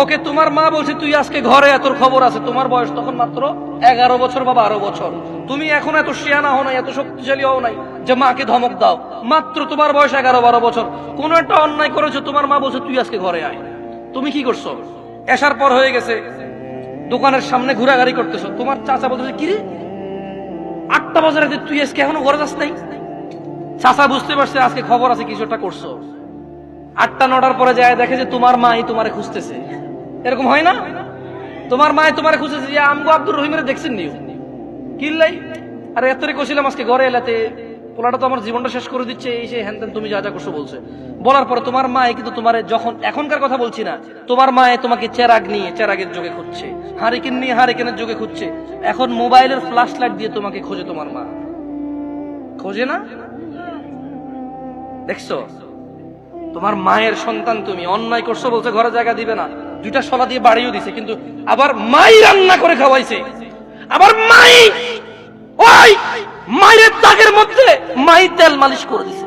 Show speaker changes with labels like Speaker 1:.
Speaker 1: ওকে তোমার মা বলছে তুই আজকে ঘরে, তোর খবর আছে। তোমার বয়স তখন মাত্র 11 বছর বা 12 বছর। তুমি এখন এত শিয়ানা হও নাই, এত শক্তিশালী হও নাই যে মাকে ধমক দাও। মাত্র তোমার বয়স 11-12 বছর। কোন একটা অন্যায় করেছো, তোমার মা বলছে তুই আজকে ঘরে আয়। তুমি কি করছো? এসার পর হয়ে গেছে, দোকানের সামনে ঘোরাঘুরি করতেছো। তোমার চাচা বলতেছে কি রে 8টা বাজে রাতে তুই আজকে এখনো ঘরে যাস নাই? চাচা বুঝতে পারছে আজকে খবর আছে, কিছু একটা করছো। 8টা-9টার পরে যায় দেখে যে তোমার মাই তোমারে খুঁজতেছে। এরকম হয় না? তোমার মায় তোমারে খুঁজতেছে যে আমগো আব্দুর রহিমের দেখছেন নিউ কিল্লাই, আরে এতরে কইছিলাম আজকে ঘরে এলাতে, পোলাটা তো আমার জীবনটা শেষ করে দিচ্ছে, এই সেই হ্যান তুমি যা যা করছো বলছে। বলার পরে তোমার মায় কিন্তু তোমারে, যখন এখনকার কথা বলছি না, তোমার মায় তোমাকে চেরাগ নিয়ে চেরাগের যোগে খুঁজছে, হারিকেন নিয়ে হারিকেনের যোগে খুঁজছে। এখন মোবাইলের ফ্ল্যাশ লাইট দিয়ে তোমাকে খোঁজে। তোমার মা খোঁজে না? দেখছো? তোমার মায়ের সন্তান তুমি, অন্যায় করছো বলছে ঘরে জায়গা দিবে না, 2টা শলা দিয়ে বাড়িও দিছে, কিন্তু আবার মাই রান্না করে খাওয়াইছে। আবার মাই ওই মায়ের দাগের মধ্যে মাই তেল মালিশ করে দিছে।